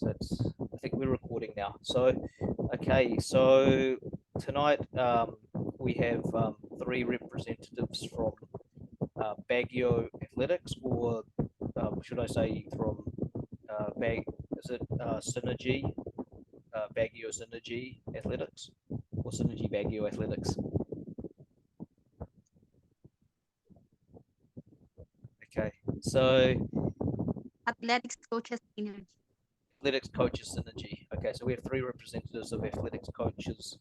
that's. I think we're recording now. So, okay. So tonight we have three representatives from Baguio Athletics, or should I say from Is it Synergy? Baguio Synergy Athletics, or Synergy Baguio Athletics? Okay. So Athletics Coaches Synergy. Athletics Coaches Synergy. Okay, so we have three representatives of Athletics Coaches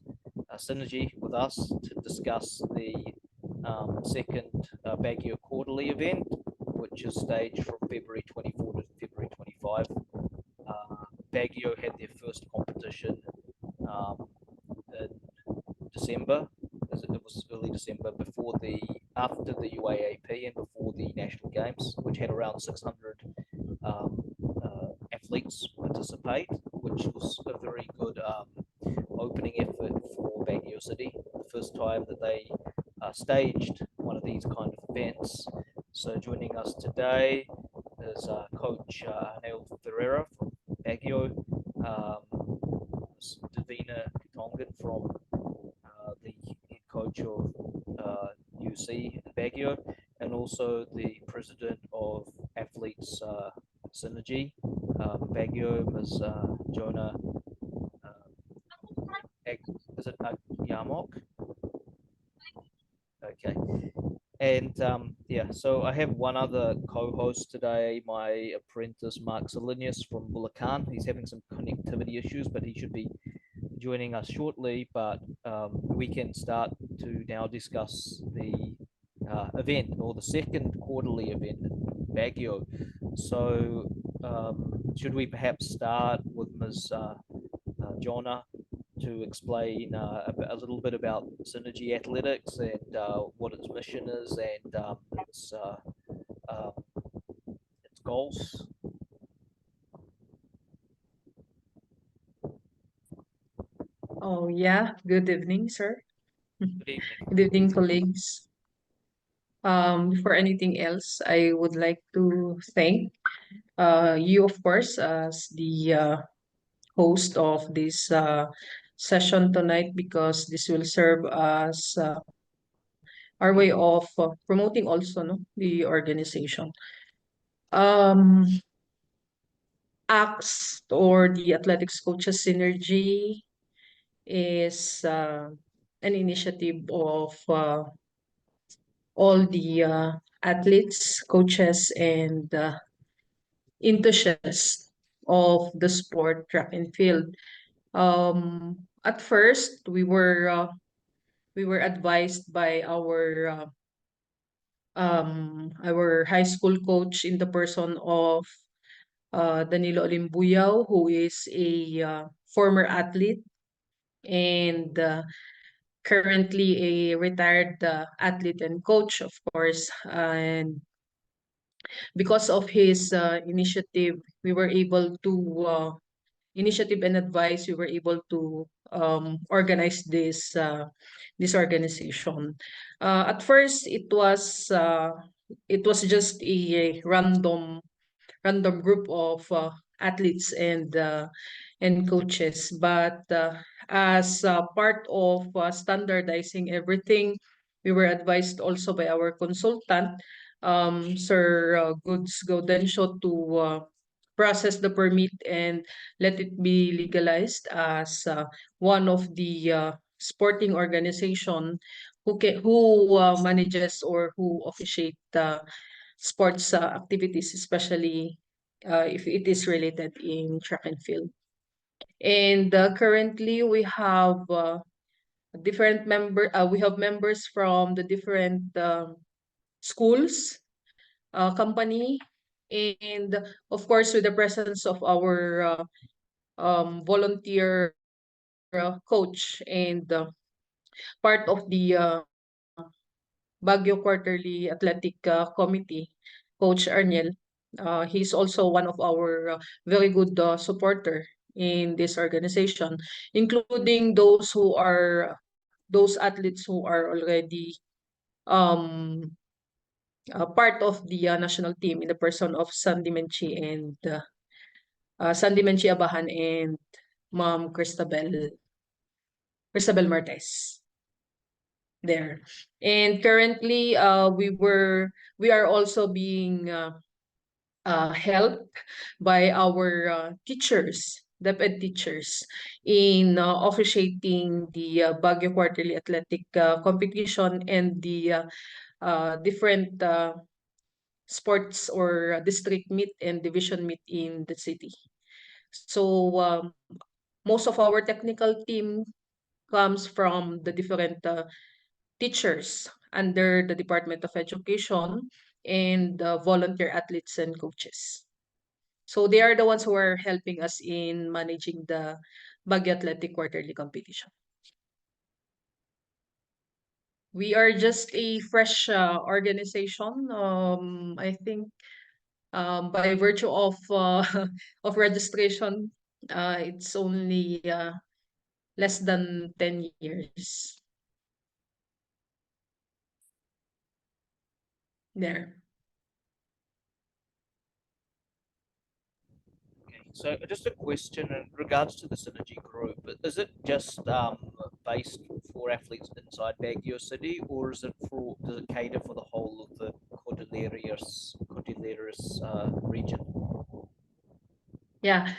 Synergy with us to discuss the second Baguio Quarterly event, which is staged from February 24 to February 25. Baguio had their first competition in December. It was early December, after the UAAP and before the National Games, which had around 600 athletes participate, which was a very good opening effort for Baguio City. The first time that they staged one of these kind of events. So joining us today is Coach Arniel Ferrera from Baguio, Divina Kitongan from the head coach of UC in Baguio, and also the president of Athletes Synergy Baguio, Ms. Jona Agyamoc? Okay. And yeah, so I have one other co-host today, my apprentice Marc Salinas from Bulacan. He's having some connectivity issues, but he should be joining us shortly. But we can start to now discuss the event, or the second quarterly event in Baguio. So should we perhaps start with Ms. Jona to explain a little bit about Synergy Athletics and what its mission is and uh, its goals? Oh, yeah. Good evening, sir. Good evening. Good evening, colleagues. Before anything else, I would like to thank you, of course, as the host of this session tonight, because this will serve as our way of promoting also, no, the organization. Um, ACTS, or the Athletics Coaches Synergy, is an initiative of all the athletes, coaches, and enthusiasts of the sport track and field. At first, we were advised by our high school coach, in the person of Danilo Olimbuyao, who is a former athlete and currently a retired athlete and coach, of course. And because of his initiative, we were able to initiative and advice, we were able to organize this organization. At first, it was just a random group of athletes and coaches, but as part of standardizing everything, we were advised also by our consultant, Sir Goods Gaudencio, to process the permit and let it be legalized as one of the sporting organization who manages or who officiate sports activities, especially if it is related in track and field. And currently we have members from the different schools, company, and of course with the presence of our volunteer coach and part of the Baguio Quarterly Athletic Committee, Coach Arniel. He's also one of our very good supporter in this organization, including those athletes who are already um, part of the national team, in the person of Sandy Menchi and Sandy Menchie Abahan and Ma'am Cristabel Martes there. And currently, we are also being helped by our teachers, DepEd teachers, in officiating the Baguio Quarterly Athletic competition and the different sports or district meet and division meet in the city. So most of our technical team comes from the different teachers under the Department of Education and volunteer athletes and coaches. So they are the ones who are helping us in managing the Baguio Athletic Quarterly competition. We are just a fresh organization. I think by virtue of of registration, it's only less than 10 years. There. So just a question in regards to the Synergy group. Is it just based for athletes inside Baguio City, or is it for, does it cater for the whole of the Cordilleras region? Yeah.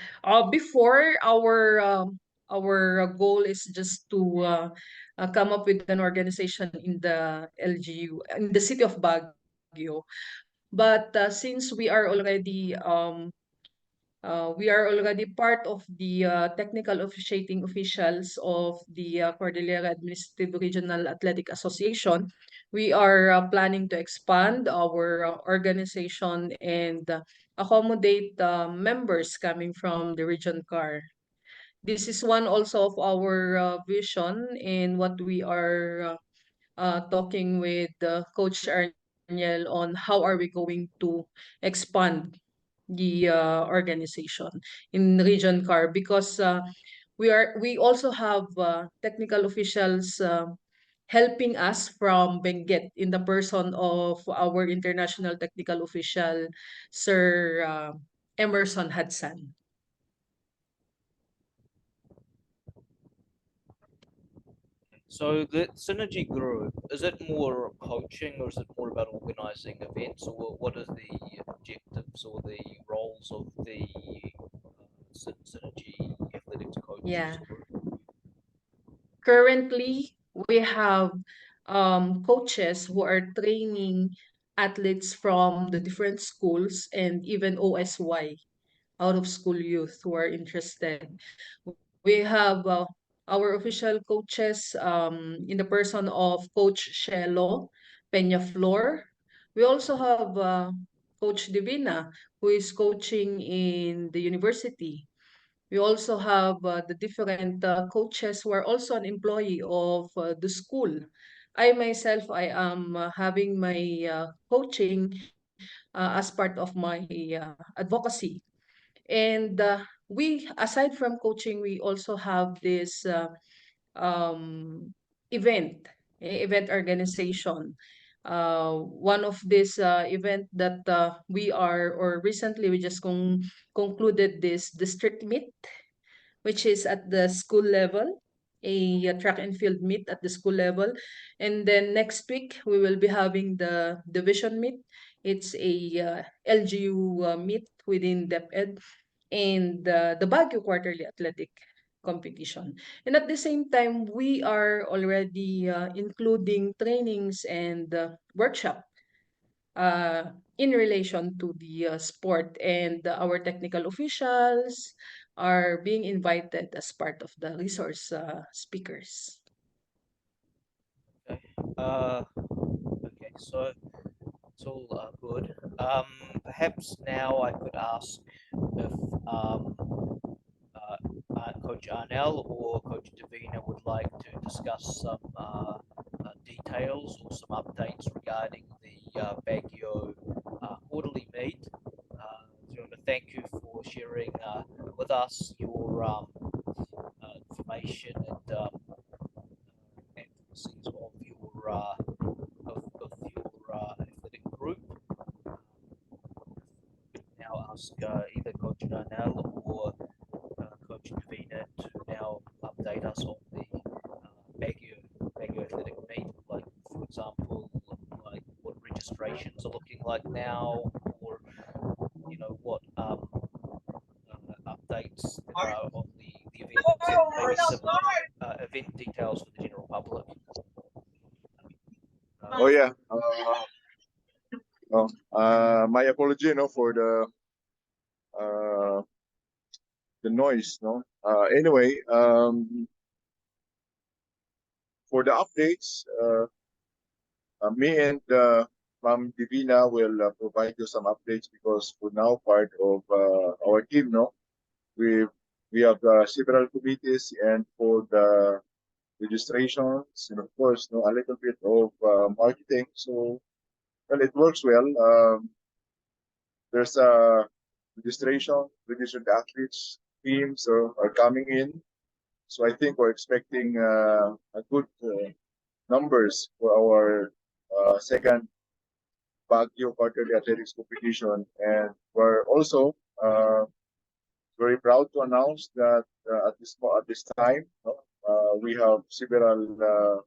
Before our goal is just to come up with an organization in the LGU in the city of Baguio. But since we are already part of the technical officiating officials of the Cordillera Administrative Regional Athletic Association. We are planning to expand our organization and accommodate members coming from the region CAR. This is one also of our vision in what we are talking with Coach Arniel on how are we going to expand the organization in Region CAR because we also have technical officials helping us from Benguet in the person of our international technical official Sir Emerson Hudson. So the Synergy group, is it more coaching or is it more about organizing events, or what are the objectives or the roles of the Synergy Athletics Yeah. coaches? Currently, we have coaches who are training athletes from the different schools and even OSY, out of school youth who are interested. We have our official coaches in the person of Coach Shelo Peñaflor. We also have Coach Divina, who is coaching in the university. We also have the different coaches who are also an employee of the school. I myself, I am having my coaching as part of my advocacy. And aside from coaching, we also have this um, event, event organization. One of this event that or recently we just concluded this district meet, which is at the school level, a track and field meet at the school level. And then next week, we will be having the division meet. It's a LGU meet within DepEd and the Baguio Quarterly Athletic competition. And at the same time, we are already including trainings and workshop uh, in relation to the sport, and our technical officials are being invited as part of the resource speakers. Okay. Okay. So it's all good. Perhaps now I could ask if uh, Coach Arnell or Coach Divina would like to discuss some details or some updates regarding the Baguio quarterly meet. I want to thank you for sharing with us your information and policies of your athletic group. Now ask either Coach Arniel or Coach Divina to now update us on the Baguio Athletic meet. Like, for example, like what registrations are looking like now, or what updates there are on the event, maybe some event details for the general public. Oh yeah. My apology, for uh, the noise, no. Anyway, for the updates, me and Ma'am Divina will provide you some updates because we're now part of our team, no. We we have several committees, and for the registrations, and of course, a little bit of marketing. So, well, it works well. There's a registration, registered athletes, teams are coming in. So I think we're expecting a good numbers for our second Baguio quarterly athletics competition, and we're also very proud to announce that at this time, we have several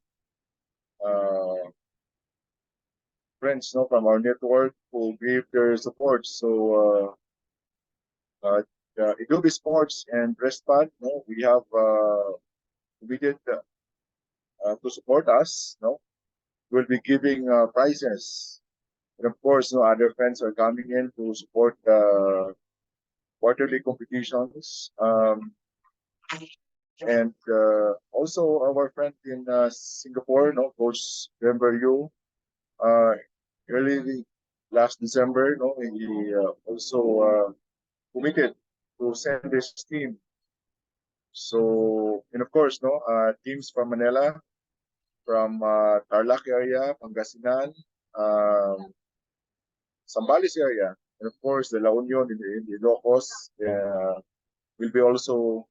friends, from our network who gave their support. So Adobe Sports and Breastpad, we have committed to support us. We'll be giving prizes, and of course, other friends are coming in to support the quarterly competitions. And also our friend in Singapore, Coach Yu, early last December, he also committed to send his team. So, and of course, teams from Manila, from Tarlac area, Pangasinan, Zambales area, and of course the La Union in the Ilocos will be also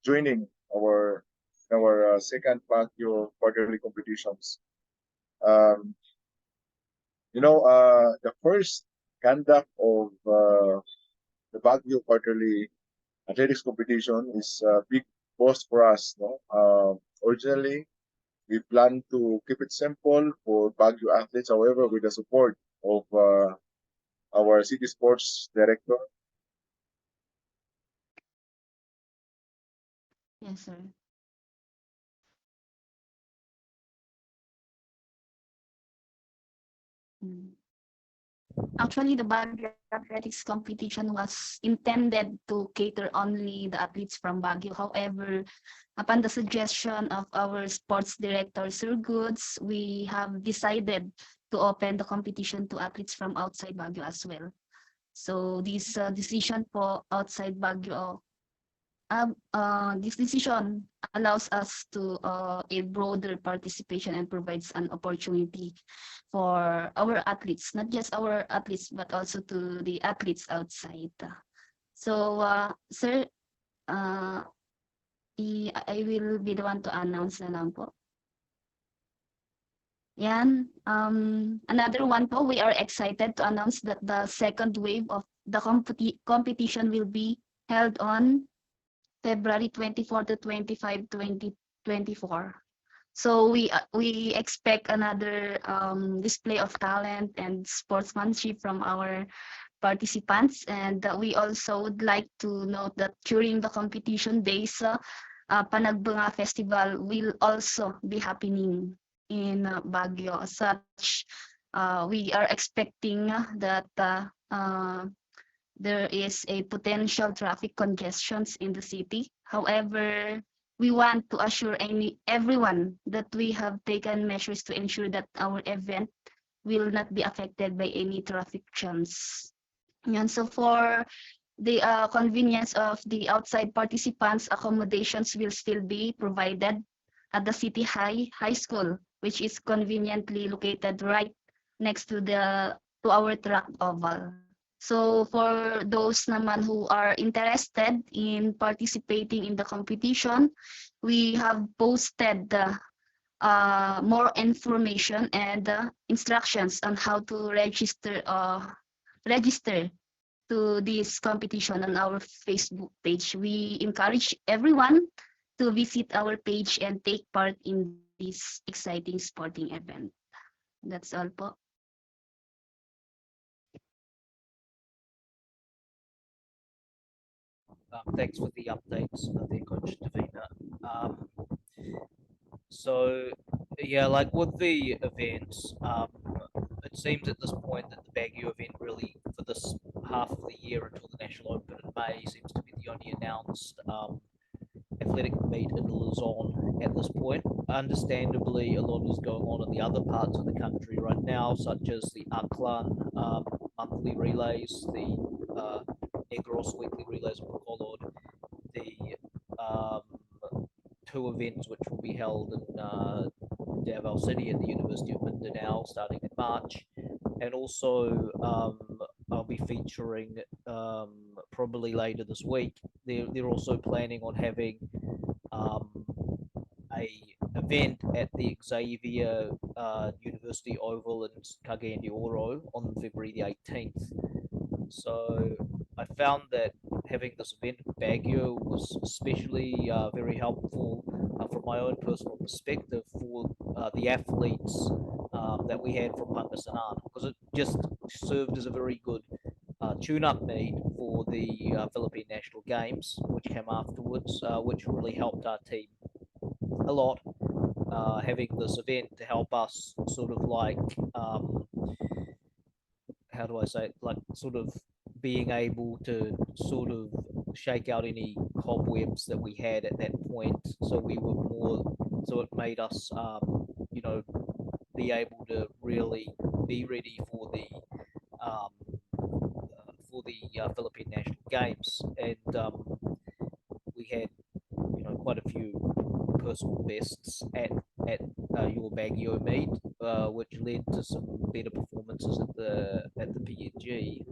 joining our second Baguio quarterly competitions. The first conduct of the Baguio quarterly athletics competition is a big cost for us. Originally, we plan to keep it simple for Baguio athletes. However, with the support of our city sports director, Yes, sir. Mm. Actually, the Baguio Athletics competition was intended to cater only the athletes from Baguio. However, upon the suggestion of our sports director, Sir Goods, we have decided to open the competition to athletes from outside Baguio as well. So this decision for outside Baguio, this decision allows us to a broader participation and provides an opportunity for our athletes, not just our athletes, but also to the athletes outside. So, sir, I will be the one to announce na lang po. Yan. Another one po, we are excited to announce that the second wave of the competition will be held on February 24 to 25, 2024. So we expect another display of talent and sportsmanship from our participants, and we also would like to note that during the competition days, Panagbunga Festival will also be happening in Baguio. As such, we are expecting that there is a potential traffic congestions in the city. However, we want to assure everyone that we have taken measures to ensure that our event will not be affected by any traffic jams. And so for the convenience of the outside participants, accommodations will still be provided at the City High School, which is conveniently located right next to our track oval. So for those naman who are interested in participating in the competition, we have posted more information and instructions on how to register register to this competition on our Facebook page. We encourage everyone to visit our page and take part in this exciting sporting event. That's all po. Thanks for the updates, there, Coach Divina. So, yeah, like with the events, it seems at this point that the Baguio event really, for this half of the year until the National Open in May, seems to be the only announced athletic meet in Luzon at this point. Understandably, a lot is going on in the other parts of the country right now, such as the Aklan monthly relays, the Negros weekly relays of Bacolod, the um, two events which will be held in Davao City at the University of Mindanao starting in March, and also I'll be featuring probably later this week. They're also planning on having um, a event at the Xavier University Oval in Cagayan de Oro on February the 18th. So I found that having this event in Baguio was especially very helpful from my own personal perspective for the athletes that we had from Pangasinan, because it just served as a very good tune-up meet for the Philippine National Games, which came afterwards, which really helped our team a lot. Having this event to help us sort of like how do I say it, like sort of being able to sort of shake out any cobwebs that we had at that point, so we were more, so it made us you know, be able to really be ready for the Philippine National Games. And we had, you know, quite a few personal bests at your Baguio meet, which led to some better performances at the PNG,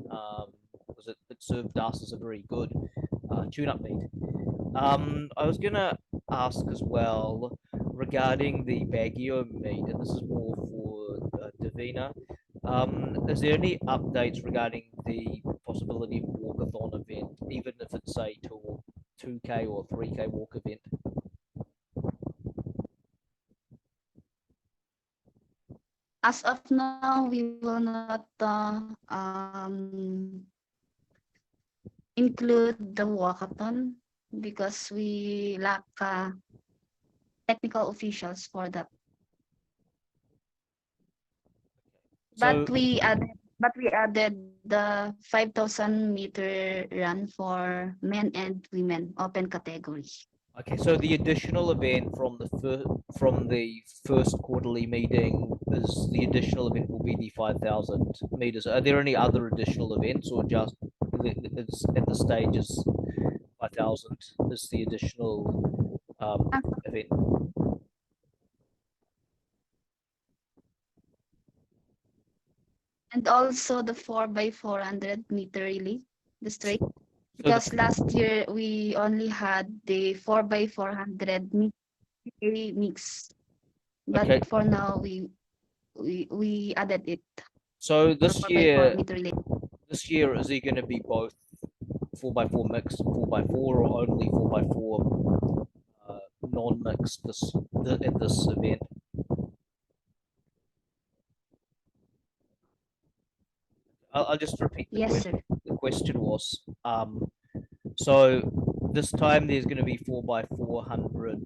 because it served us as a very good tune-up meet. I was gonna ask as well regarding the Baguio meet, and this is more for Divina. Is there any updates regarding the possibility of walkathon event, even if it's a 2K or 3K walk event? As of now, we will not include the walkathon because we lack technical officials for that. So, But we added the 5,000 meter run for men and women open category. okay, so the additional event from the first quarterly meeting is the additional event will be the 5,000 meters. Are there any other additional events, or just it's at the stage is 5,000 is the additional event? And also the 4x400 meter relay, the straight. So Because last year we only had the 4x400 mix. But okay, for now we added it. so For 4x4 meter relay. this year is it going to be both 4x4 mixed and 4x4, or only 4x4 non-mixed at this event? I'll just repeat the Yes, question. sir. The question was, so this time there's going to be 4x400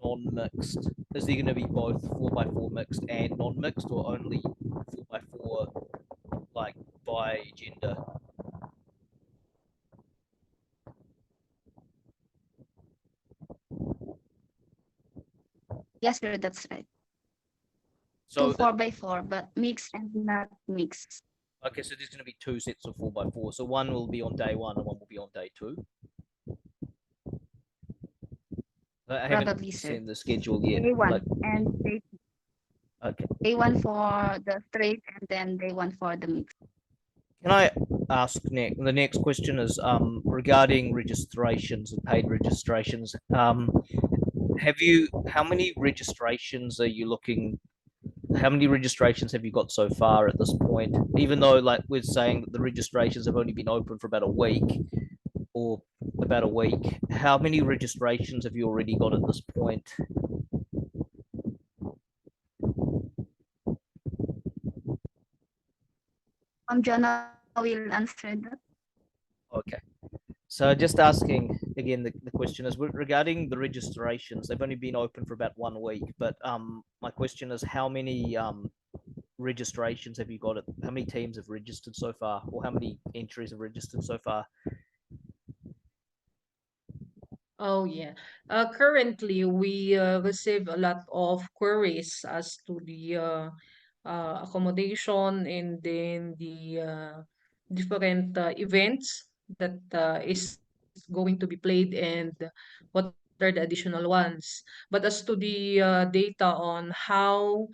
non-mixed. Is there going to be both 4x4 mixed and non-mixed, or only 4x4 like by gender? Yes, sir, that's right. So Two 4x4, but mix and not mix. okay, so there's going to be two sets of 4x4. So one will be on day one and one will be on day two. I haven't Probably, sir. seen the schedule yet. Day one Like, and okay. day one for the straight and then day one for the mix. Can I ask next? The next question is regarding registrations and paid registrations. How many registrations are you looking how many registrations have you got so far at this point? Even though, like, we're saying that the registrations have only been open for about a week, or about a week, how many registrations have you already got at this point? Jona will answer that. Okay. So just asking again, the question is regarding the registrations. They've only been open for about 1 week, but my question is how many registrations have you got? How many teams have registered so far, or how many entries have registered so far? Oh yeah. Currently, we receive a lot of queries as to the accommodation and then the different events that is going to be played and what are the additional ones. But as to the data on how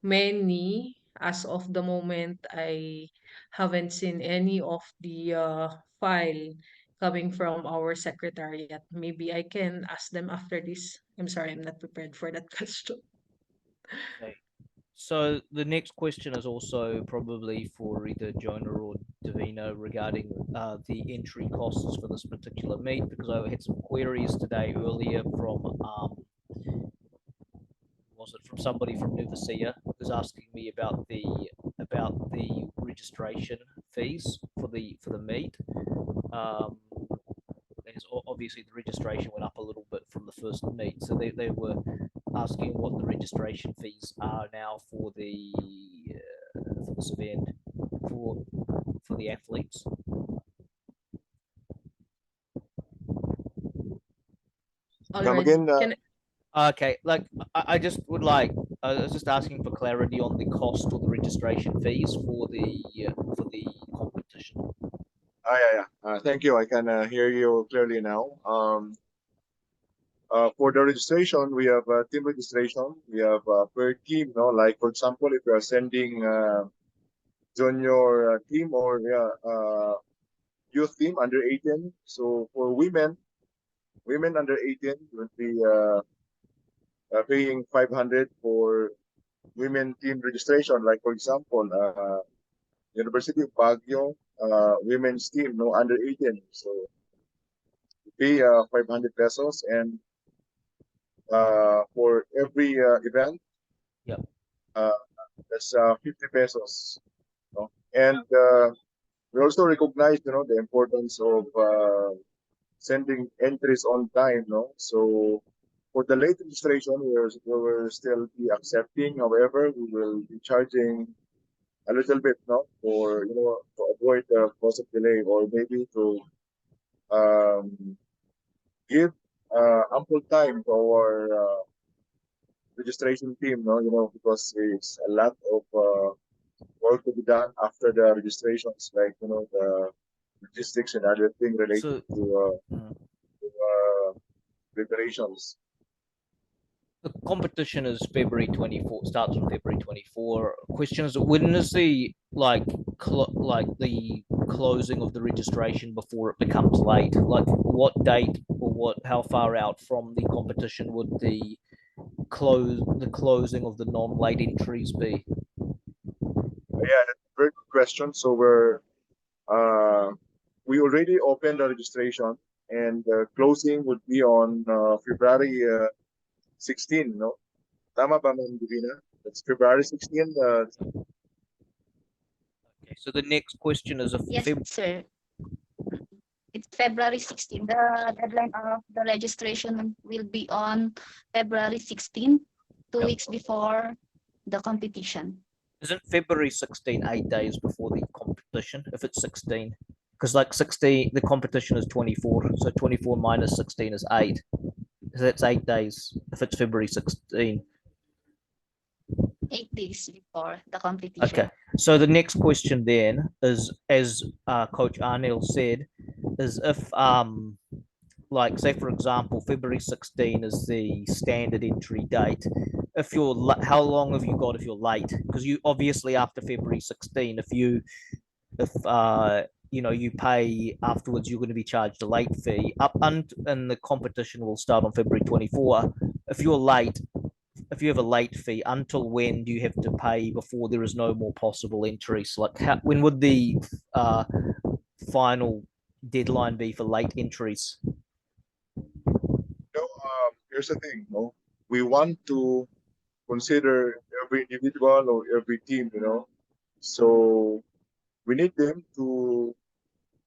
many, as of the moment, I haven't seen any of the file coming from our secretariat. Maybe I can ask them after this. I'm sorry, I'm not prepared for that question. Okay. So the next question is also probably for either Jona or Divina regarding the entry costs for this particular meet, because I had some queries today earlier from was it from somebody from Nuvacia who's asking me about the registration fees for the meet. Um, Obviously the registration went up a little bit from the first meet, so they were asking what the registration fees are now for this event for the athletes. All Come right. again. Okay, like I just would like I was just asking for clarity on the cost or the registration fees for the competition. Yeah. Thank you. I can hear you clearly now. For the registration, we have team registration. We have per team. No, like for example, if you are sending junior team or youth team under 18. So for women under 18 would be paying 500 for women team registration. Like for example, University of Baguio women's team, no under 18. So you pay 500 pesos, and for every event, Yep. uh, that's 50 pesos. No? And we also recognize, the importance of sending entries on time. No, so for the late registration, we will still be accepting. However, we will be charging a little bit, no, for to avoid the cost of delay, or maybe to um, give ample time to our registration team, no, because it's a lot of work to be done after the registrations, like the logistics and other thing related So to, mm, preparations. the competition is February 24, starts on February 24. Question is, when is the like the closing of the registration before it becomes late? Like what date or how far out from the competition would the closing of the non-late entries be? Yeah, that's a very good question. So we already opened the registration, and closing would be on February 16. No, tama ba, Ma'am Divina? That's February 16. Okay, so the next question is Yes, sir. It's February 16. The deadline of the registration will be on February 16, 2 weeks before the competition. isn't February 16 8 days before the competition if it's 16? Because like 16, the competition is 24, so 24 minus 16 is 8. So that's 8 days if it's February 16. 8 days before the competition. Okay, so the next question then is, as Coach Arniel said, is if like say for example February 16 is the standard entry date. If you're how long have you got if you're late? Because you obviously after February 16, if you pay afterwards, you're going to be charged a late fee and the competition will start on February 24. If you're late if you have a late fee, until when do you have to pay before there is no more possible entries? Like, when would the final deadline be for late entries? Here's the thing, we want to consider every individual or every team, so we need them to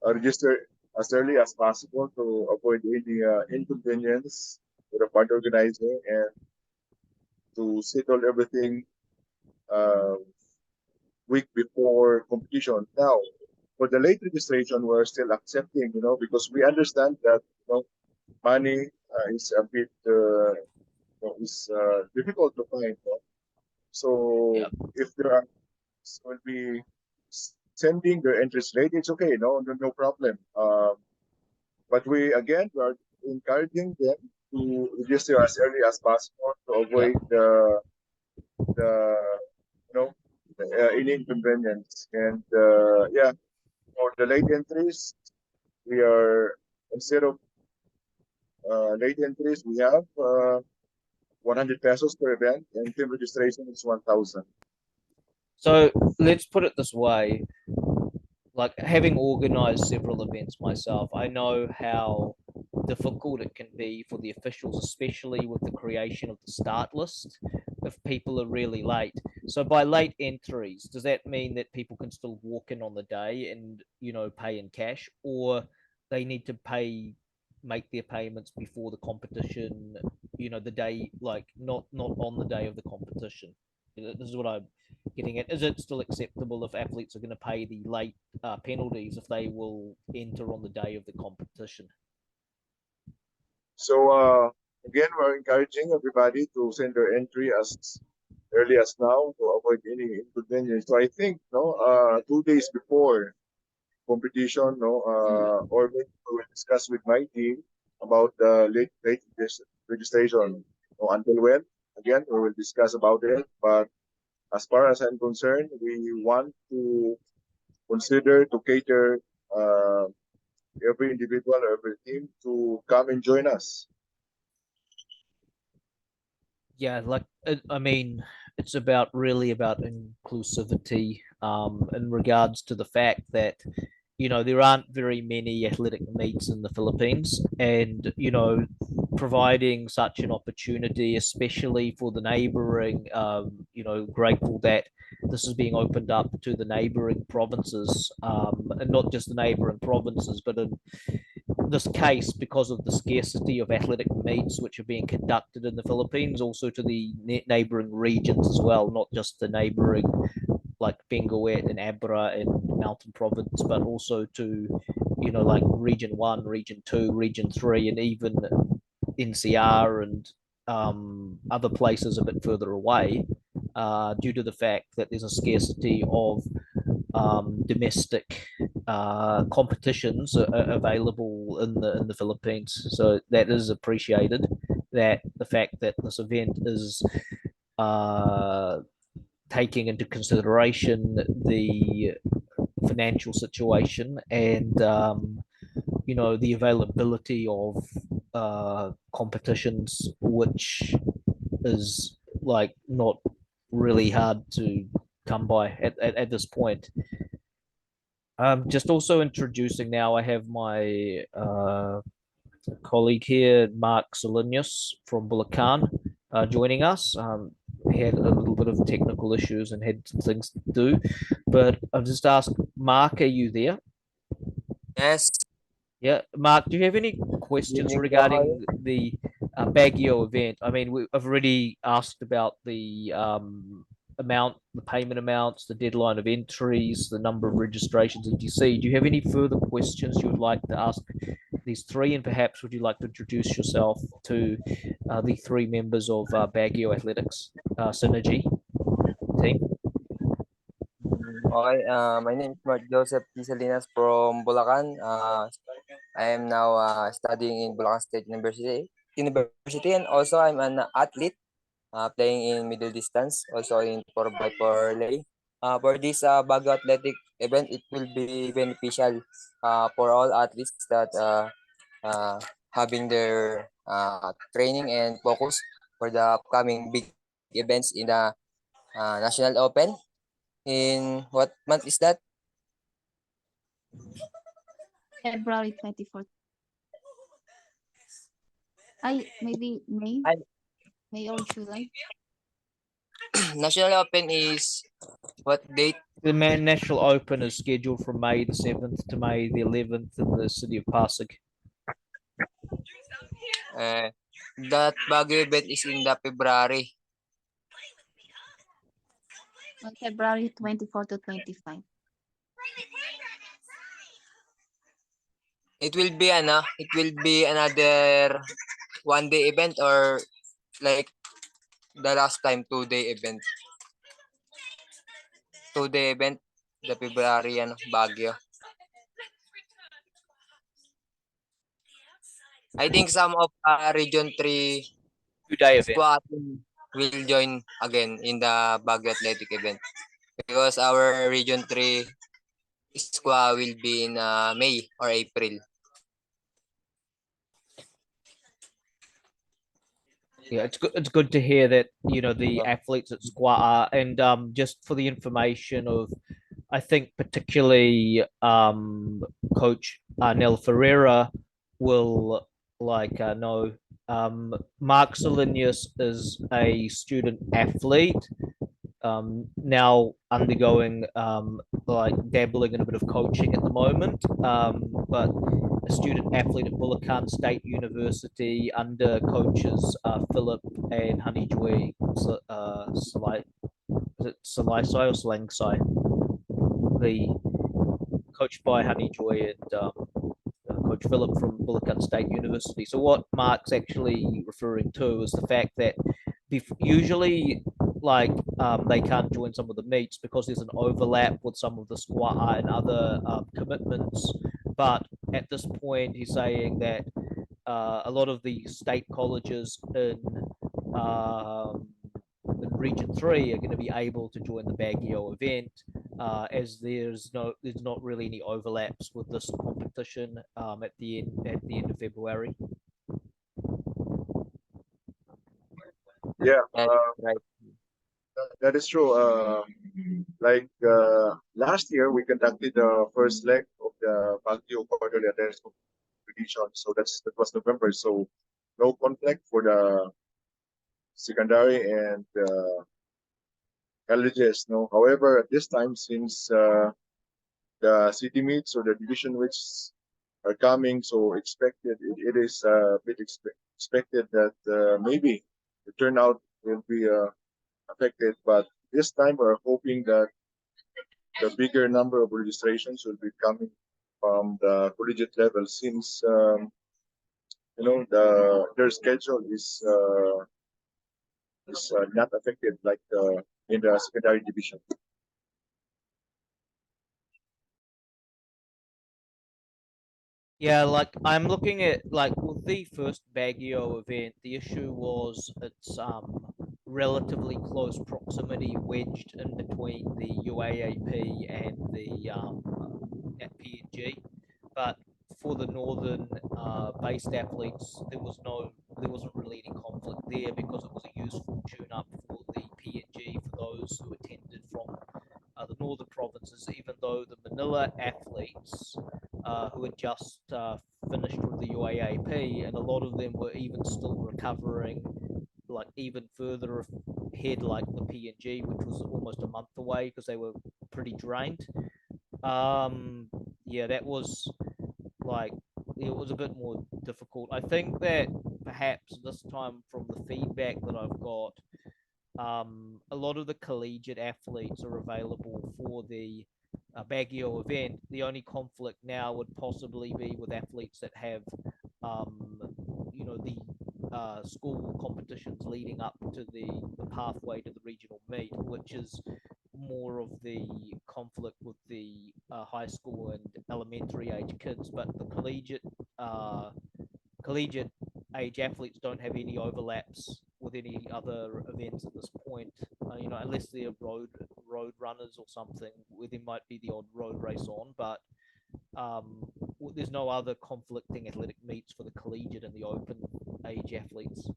register as early as possible to avoid any inconvenience with the party organizer and to settle everything uh, week before competition. Now, for the late registration, we're still accepting, because we understand that money is a bit is difficult to find. So Yep. if there are will be sending their entries late, it's okay, no problem. But we are encouraging them to register as early as possible to Yeah. avoid the any inconvenience. And yeah, for the late entries, we are instead of late entries, we have 100 pesos per event, and team registration is 1,000. So let's put it this way, like, having organized several events myself, I know how difficult it can be for the officials, especially with the creation of the start list, if people are really late. So by late entries, does that mean that people can still walk in on the day and, pay in cash, or they need to make their payments before the competition, the day, like, not on the day of the competition? This is what I'm getting at. Is it still acceptable if athletes are going to pay the late penalties if they will enter on the day of the competition? So again, we're encouraging everybody to send their entry as early as now to avoid any inconvenience. So I think 2 days before competition, or maybe we will discuss with my team about the late registration. Until when? Again, we will discuss about it. But as far as I'm concerned, we want to consider to cater every individual, every team to come and join us. Yeah, like, I mean, it's really about inclusivity, in regards to the fact that, there aren't very many athletic meets in the Philippines, and, providing such an opportunity, especially for the neighboring, grateful that this is being opened up to the neighboring provinces, and not just the neighboring provinces, but in this case, because of the scarcity of athletic meets which are being conducted in the Philippines, also to the neighboring regions as well, not just the neighboring, like Benguet and Abra and Mountain Province, but also to, like Region 1, Region 2, Region 3, and even NCR and other places a bit further away, due to the fact that there's a scarcity of domestic competitions available in the Philippines. So that is appreciated. That the fact that this event is uh, taking into consideration the financial situation and the availability of competitions, which is like not really hard to come by at this point. Just also introducing now, I have my colleague here, Marc Salinas from Bulacan, joining us. He had a little bit of technical issues and had some things to do, but I've just asked Marc, are you there? Yes, Yeah, Marc, do you have any questions evening po kayo. regarding the Baguio event? I mean, I've already asked about the the payment amounts, the deadline of entries, the number of registrations, etc. Do you have any further questions you would like to ask these three? And perhaps would you like to introduce yourself to the three members of Baguio Athletics Synergy team? Okay, my name is Marc Joseph P. Salinas from Bulacan. I am now studying in Bulacan State University, and also I'm an athlete playing in middle distance, also in 4x4 relay. For this Baguio Athletic event, it will be beneficial for all athletes that uh, having their training and focus for the upcoming big events in the National Open. In what month is that? February 24th. Maybe May? I- May or July? National Open is what date? The National Open is scheduled from May the 7th to May the 11th in the city of Pasig. That Baguio event is in the February. On February 24 to 25. It will be another 1 day event or like the last time 2 day event. 2 day event, the February Baguio. I think some of Region 3 2-day event. squad will join again in the Baguio Athletic event because our Region 3 squad will be in May or April. Yeah, it's good to hear that the athletes at Squaw and just for the information of, I think particularly Coach Arniel Ferrera will know. Marc Salinas is a student athlete, now undergoing dabbling in a bit of coaching at the moment, but a student athlete at Bulacan State University under coaches Philip and Honey Joy Salisai or Slangsai, the coached by Honey Joy and Coach Philip from Bulacan State University. So what Marc's actually referring to is the fact that usually they can't join some of the meets because there's an overlap with some of the squat and other commitments. But at this point, he's saying that a lot of the state colleges in Region 3 are going to be able to join the Baguio event, as there's not really any overlaps with this competition at the end of February. Yeah, Right. that is true. Last year, we conducted the first leg of the Baguio Cordilleras competition. So that was November. So no conflict for the secondary and colleges. No. However, at this time, since the city meets or the division meets are coming, so it is a bit expected that maybe the turnout will be affected. But this time, we're hoping that the bigger number of registrations will be coming from the collegiate level, since their schedule is not affected like in the secondary division. Yeah, I'm looking at with the first Baguio event, the issue was its relatively close proximity wedged in between the UAAP and the at PNG. But for the northern based athletes, there wasn't really any conflict there because it was a useful tune-up for the PNG for those who attended from the northern provinces, even though the Manila athletes who had just finished with the UAAP, and a lot of them were even still recovering, even further ahead, like the PNG, which was almost a month away because they were pretty drained. Yeah, that was it was a bit more difficult. I think that perhaps this time, from the feedback that I've got, a lot of the collegiate athletes are available for the Baguio event. The only conflict now would possibly be with athletes that have, the school competitions leading up to the pathway to the regional meet, which is more of the conflict with the high school and elementary age kids. But the collegiate age athletes don't have any overlaps with any other events at this point, unless they're road runners or something, where there might be the odd road race on, but there's no other conflicting athletic meets for the collegiate and the open age athletes.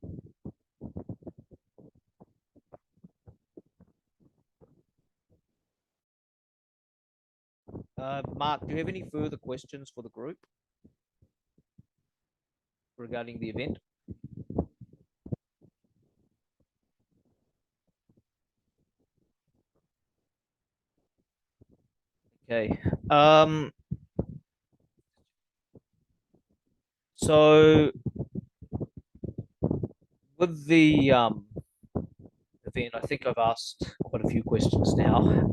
Marc, do you have any further questions for the group regarding the event? Okay. So with the event, I think I've asked quite a few questions now.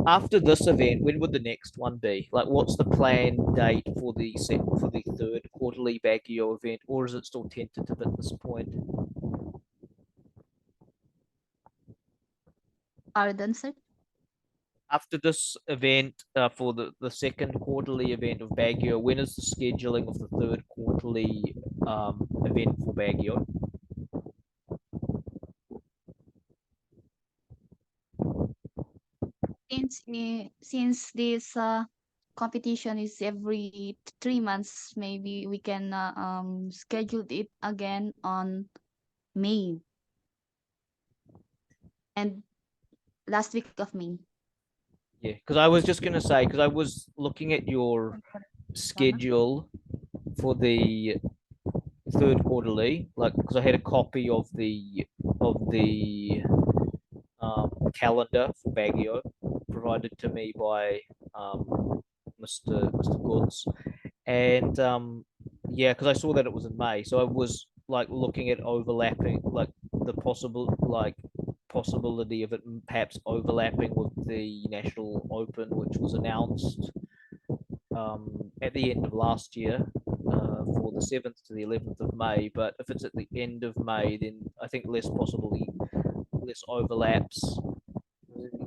After this event, when would the next one be? Like, what's the planned date for the third quarterly Baguio event, or is it still tentative at this point? Pardon, sir? After this event, for the second quarterly event of Baguio, when is the scheduling of the third quarterly event for Baguio? Since this competition is every 3 months, maybe we can schedule it again on May and last week of May. Yeah, because I was just gonna say, because I was looking at your schedule for the third quarterly, like, because I had a copy of the calendar for Baguio provided to me by Mr. Goods, and yeah, because I saw that it was in May, so I was like looking at overlapping, like the possibility of it perhaps overlapping with the National Open, which was announced at the end of last year for the 7th to the 11th of May. But if it's at the end of May, then I think less overlaps.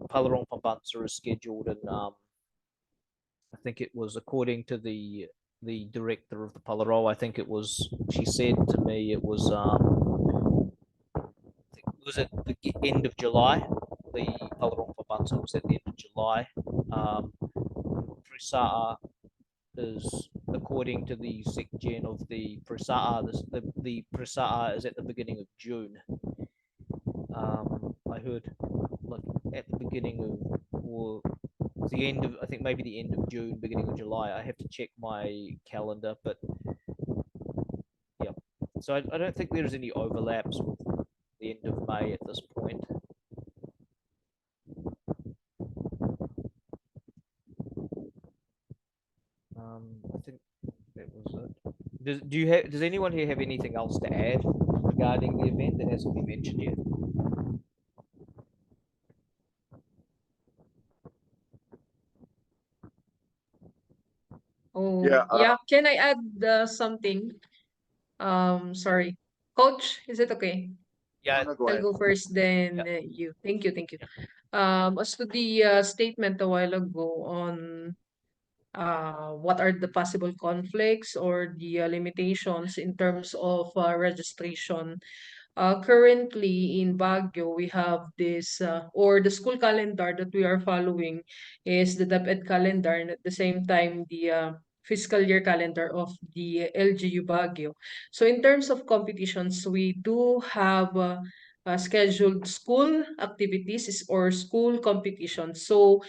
Palarong Pambansa is scheduled, and I think it was according to the director of the Palarong. I think it was. She said to me it was. It was at the end of July. The Palarong Pambansa was at the end of July. Prisaa is according to the SecGen of the Prisaa. The Prisaa is at the beginning of June. I heard like at the beginning of, or the end of, I think maybe the end of June, beginning of July. I have to check my calendar, but yeah. So I don't think there's any overlaps with the end of May at this point. I think that was it. Does anyone here have anything else to add regarding the event that hasn't been mentioned yet? Oh, Yeah, yeah. Can I add something? Sorry. Coach, is it okay? Yeah, go I'll ahead. go first, then yeah, you. Thank you, thank you. As to the statement a while ago on what are the possible conflicts or the limitations in terms of registration. Currently in Baguio, we have this, or the school calendar that we are following is the DepEd calendar, and at the same time, the fiscal year calendar of the LGU Baguio. So in terms of competitions, we do have scheduled school activities or school competitions. So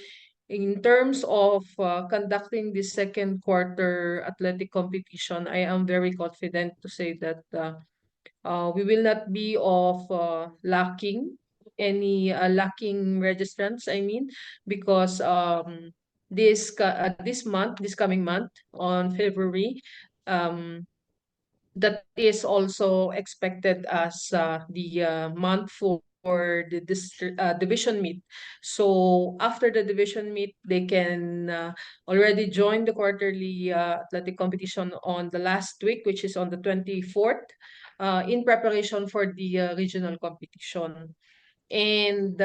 in terms of conducting the second quarter athletic competition, I am very confident to say that we will not be of lacking any lacking registrants. I mean, because this coming month on February, um, that is also expected as the month for the division meet. So after the division meet, they can already join the quarterly athletic competition on the last week, which is on the 24th, in preparation for the regional competition. And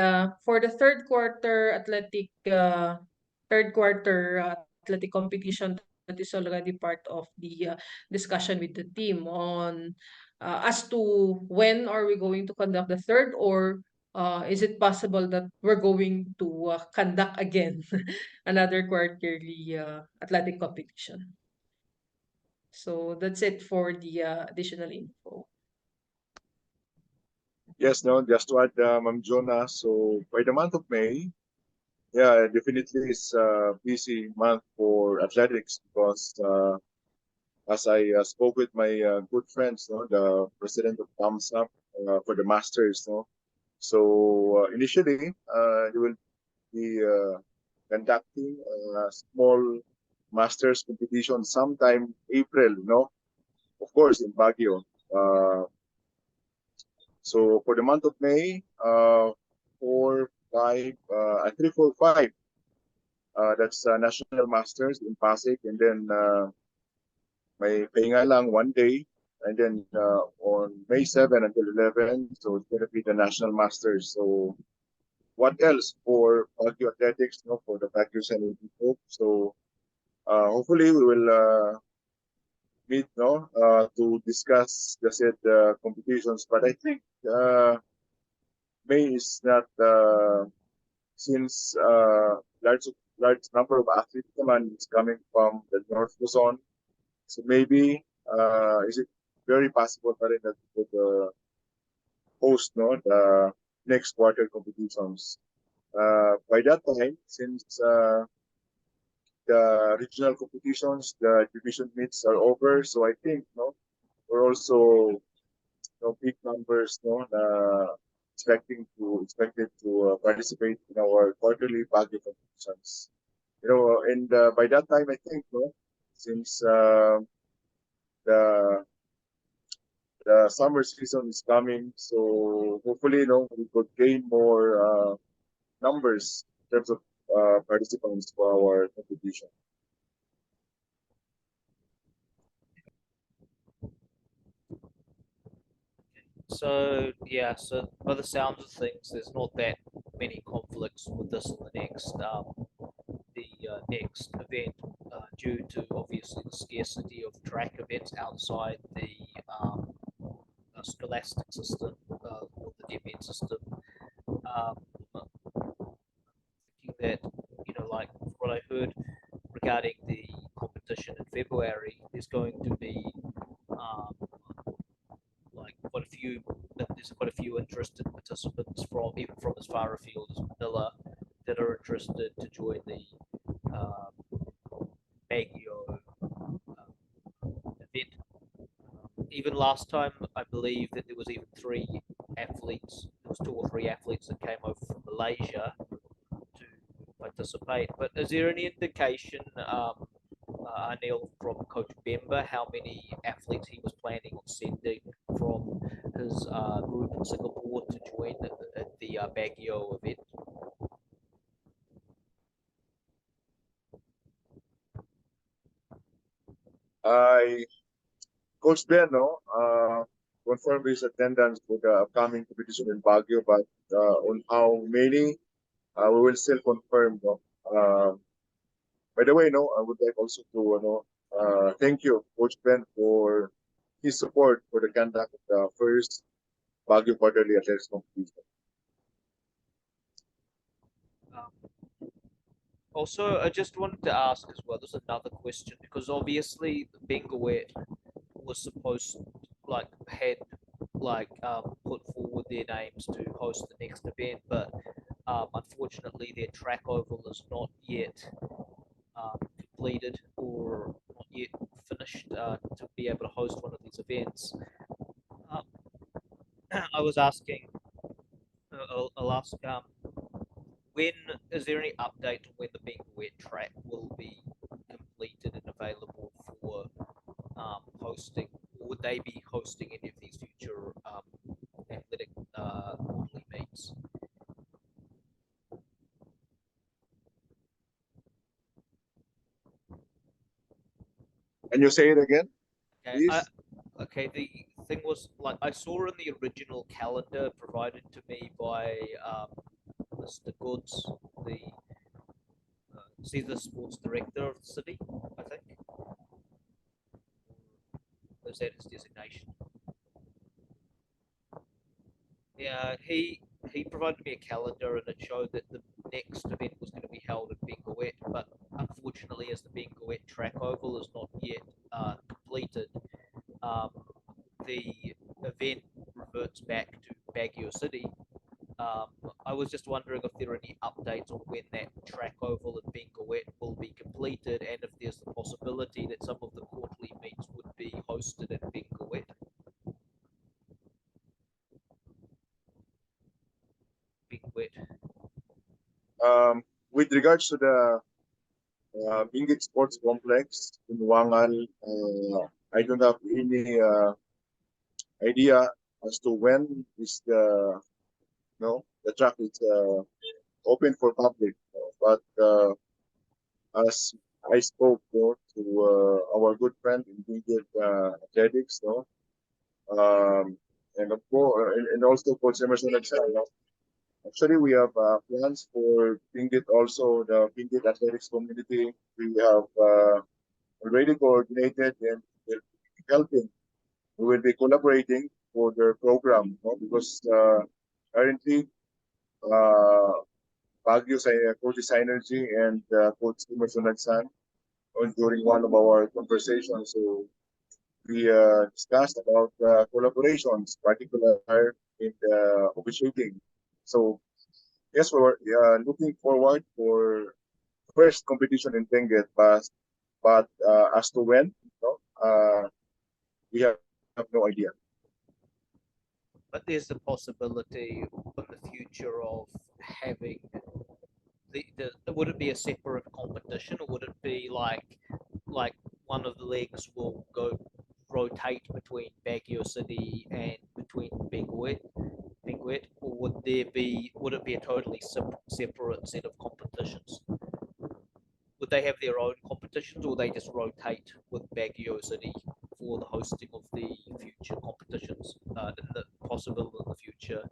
for the third quarter athletic competition, that is already part of the discussion with the team on as to when are we going to conduct the third, or is it possible that we're going to conduct again another quarterly athletic competition. So that's it for the additional info. Yes, no, just to add, Ma'am Jona, so by the month of May, Yeah, definitely it's a busy month for athletics because as I spoke with my good friends, no, the president of Thumbs Up for the Masters, no. So initially, he will be conducting a small Masters competition sometime April, no, of course in Baguio. So for the month of May, 4, 5, 3, 4, 5. That's National Masters in Pasig, and then may pahinga lang 1 day, and then on May 7 until 11, so it's gonna be the National Masters. So what else for Baguio Athletics, no, for the Baguio Synergy group? So hopefully we will meet, no, to discuss the said competitions. But I think May is not since large number of athletes naman is coming from the North Luzon. So maybe is it very possible pa rin that we could host, no, the next quarter competitions. By that time, since the regional competitions, the division meets are over, so I think, no, we're also, big numbers, no, expected to participate in our quarterly Baguio competitions. And by that time, I think, no, since the the summer season is coming, so hopefully, we could gain more numbers in terms of participants for our competition. So yeah, so by the sounds of things, there's not that many conflicts with this in the next event due to obviously the scarcity of track events outside the um, scholastic system or the DMN system. Um, Thinking that like what I heard regarding the competition in February, there's going to be um, like there's quite a few interested participants from even from as far afield as Manila that are interested to join the Baguio event. Even last time, I believe that there was even 3 athletes. There was 2 or 3 athletes that came over from Malaysia to participate. But is there any indication, Arniel, from Coach Bemba, how many athletes he was planning on sending from his group in Singapore to join at the Baguio event? I Coach Ben, no, confirmed his attendance for the upcoming competition in Baguio, but on how many, we will still confirm. No. By the way, no, I would like also to thank you, Coach Ben, for his support for the conduct of the first Baguio Quarterly Athletics competition. Also, I just wanted to ask as well. There's another question because obviously Benguet was supposed had put forward their names to host the next event, but unfortunately their track oval is not yet completed or not yet finished to be able to host one of these events. Um, I was asking, I'll ask, when is there any update on when the Benguet track will be completed and available for hosting? Or would they be hosting any of these future athletic quarterly meets? And you say it again, Okay, please? okay. The thing was I saw in the original calendar provided to me by Mr. Goods, the he's the sports director of the city, I think. Is that his designation? Yeah, he provided me a calendar and it showed that the next event was going to be held in Benguet, but unfortunately, as the Benguet track oval is not yet completed, um, the event reverts back to Baguio City. I was was just wondering if there are any updates on when that track oval at Benguet will be completed, and if there's the possibility that some of the quarterly meets would be hosted at Benguet. With regards to the Benguet Sports Complex in Wangan, I don't have any idea as to when is the track is open for public. But as I spoke to our good friend in Benguet Athletics, and of course, and also Coach Emerson Nagsayo. Actually, we have plans for Benguet also, the Benguet Athletics community. We have already coordinated and will be helping. We will be collaborating for their program, because currently uh, Coach Synergy and Coach Emerson Nagsan during one of our conversations. So we discussed about collaborations, particular in the officiating. So yes, we're looking forward for first competition in Benguet, but as to when, we have no idea. But there's the possibility in the future of having would it be a separate competition, or would it be like one of the legs will go rotate between Baguio City and between Benguet, or would it be a totally separate set of competitions? Would they have their own competitions, or they just rotate with Baguio City for the hosting of the future competitions in the possible in the future?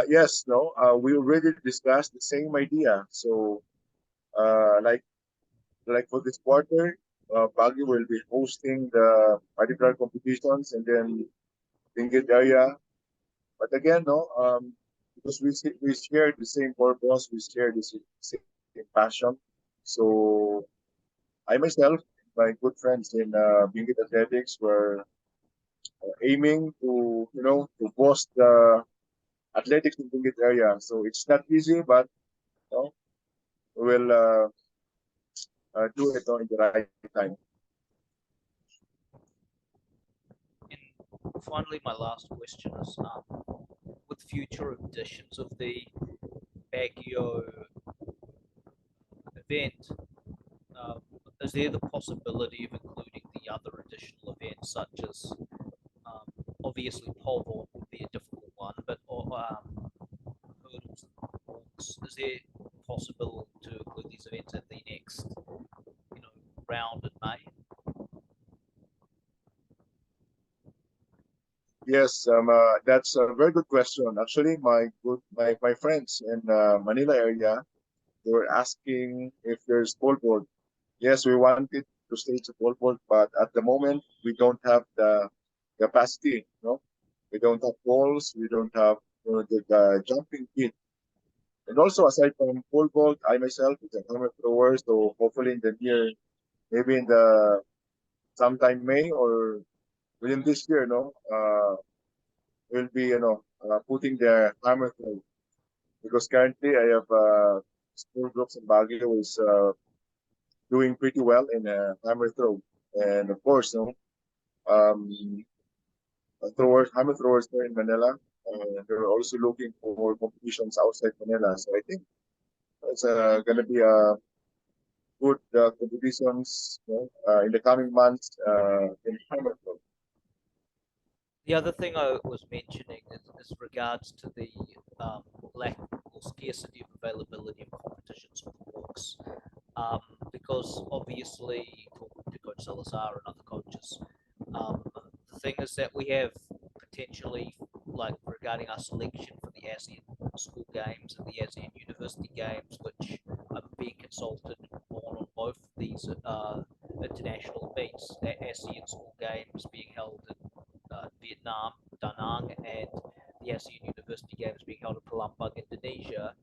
Yes, no, we already discussed the same idea. So, like for this quarter, Baguio will be hosting the particular competitions, and then Benguet area. But again, because we share the same purpose, we share the same passion. So I myself, my good friends in Benguet Athletics, were aiming to to boost the athletics in Benguet area. So it's not easy, but we'll do it in the right time. And finally, my last question is, with future editions of the Baguio event, is there the possibility of including the other additional events, such as obviously pole vault would be a difficult one, but hurdles and walks? Is there possible to include these events in the next round in May? Yes, that's a very good question. Actually, my friends in Manila area, they were asking if there's pole vault. Yes, we wanted to stage a pole vault, but at the moment we don't have the capacity. We don't have poles. We don't have the jumping kit. And also, aside from pole vault, I myself is a hammer thrower. So hopefully in the near, maybe in the sometime May or within this year, will be putting the hammer throw, because currently I have school groups in Baguio is doing pretty well in hammer throw, and of course, um, hammer throwers there in Manila. They're also looking for competitions outside Manila, so I think it's gonna be a good competitions in the coming months in hammer throw. The other thing I was mentioning is regards to the lack or scarcity of availability of competitions for the walks. Because obviously, talking to Coach Salazar and other coaches, the thing is that we have potentially, like regarding our selection for the ASEAN School Games and the ASEAN University Games, which I'm being consulted on both these international meets, the ASEAN School Games being held in Vietnam, Da Nang, and the ASEAN University Games being held in Palembang, Indonesia.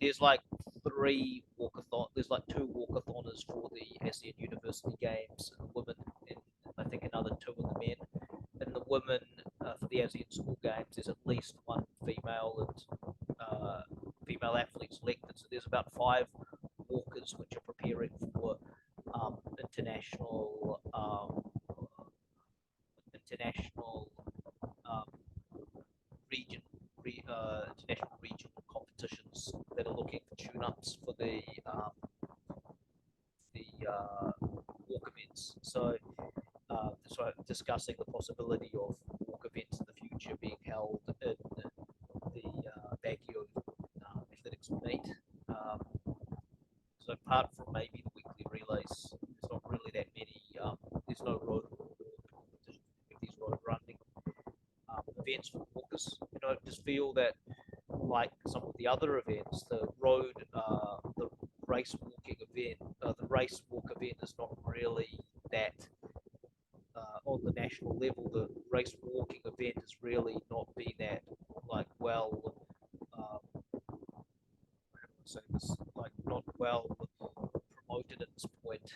There's like there's like two walkathoners for the ASEAN University Games, and the women, and I think another two of the men. And the women, for the ASEAN School Games, there's at least one female athlete selected. So there's about 5 walkers which are preparing for international international regional competitions that are looking for tune-ups for the walk events. So discussing the possibility of walk events in the future being held in the Baguio Athletics meet. So apart from maybe the weekly relays, there's not really that many. There's no road competitions. These road running events for walkers. I just feel that, like some of the other events, the race walk event is not really that on the national level. The race walking event has really not been that well. How do I say this? Not well promoted at this point.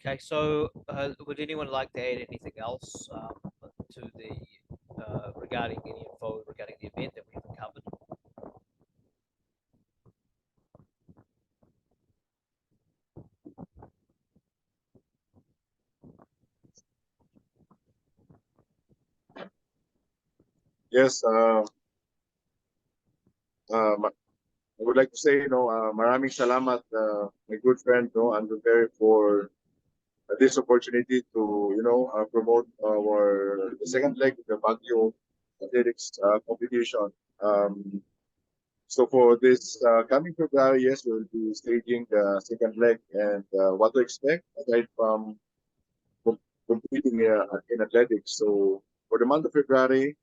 Okay, so would anyone like to add anything else to the regarding any info regarding the event that we haven't covered? Yes, I would like to say, maraming salamat, my good friend, Andrew Perry, for this opportunity to, promote the second leg of the Baguio Athletics competition. So for this coming February, yes, we'll be staging the second leg, and what to expect aside from competing in athletics. So for the month of February,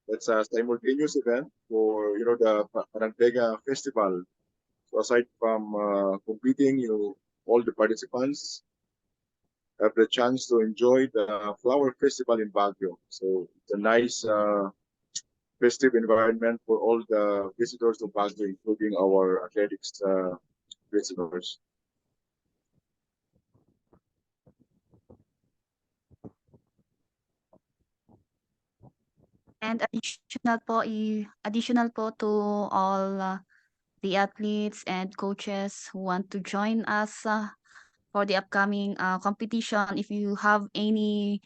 it's a simultaneous event for the Parantega Festival. So aside from competing, all the participants have the chance to enjoy the flower festival in Baguio. So it's a nice festive environment for all the visitors to Baguio, including our athletics visitors. And additional po to all the athletes and coaches who want to join us for the upcoming competition. If you have any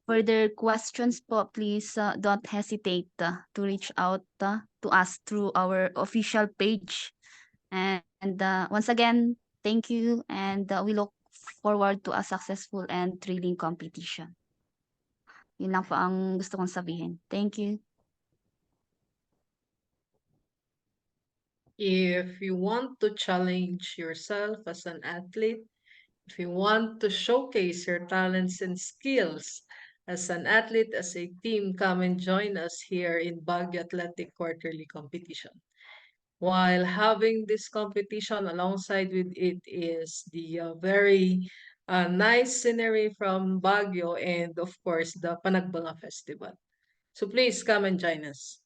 further questions po, please don't hesitate to reach out to us through our official page. And once again, thank you, and we look forward to a successful and thrilling competition. Yun lang po ang gusto kong sabihin. Thank you. If you want to challenge yourself as an athlete, if you want to showcase your talents and skills as an athlete, as a team, come and join us here in Baguio Athletic Quarterly Competition. While having this competition alongside with it is the very nice scenery from Baguio and of course the Panagbanga Festival. So please come and join us.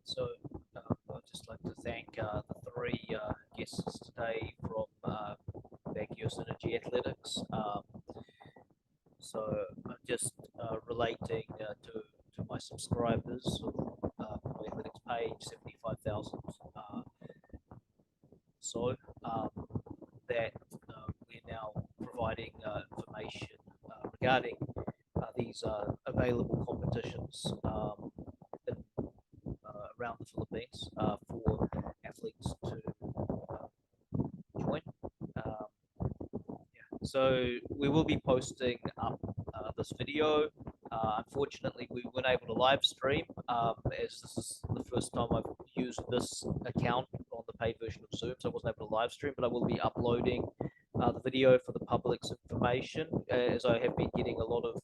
So I'd just like to thank the 3 guests today from Baguio Synergy Athletics. So I'm just relating to my subscribers of my athletics page, 75,000. So that we're now providing information regarding these available competitions in, around the Philippines for athletes to join. So we will be posting up this video. Unfortunately, we weren't able to live stream as this is the first time I've used this account on the paid version of Zoom, so I wasn't able to live stream, but I will be uploading the video for the public's information, as I have been getting a lot of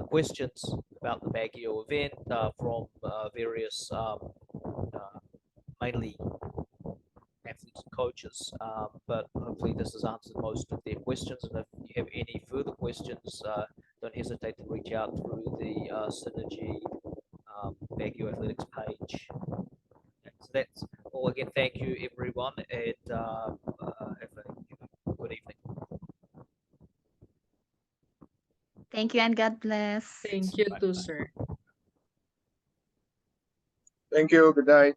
questions about the Baguio event from various mainly coaches. But hopefully this has answered most of their questions. And if you have any further questions, don't hesitate to reach out through the Synergy Baguio Athletics page. And so that's all. Again, thank you everyone, and have a good evening. Thank you and God bless. Thank you Bye. too, sir. Thank you. Good night.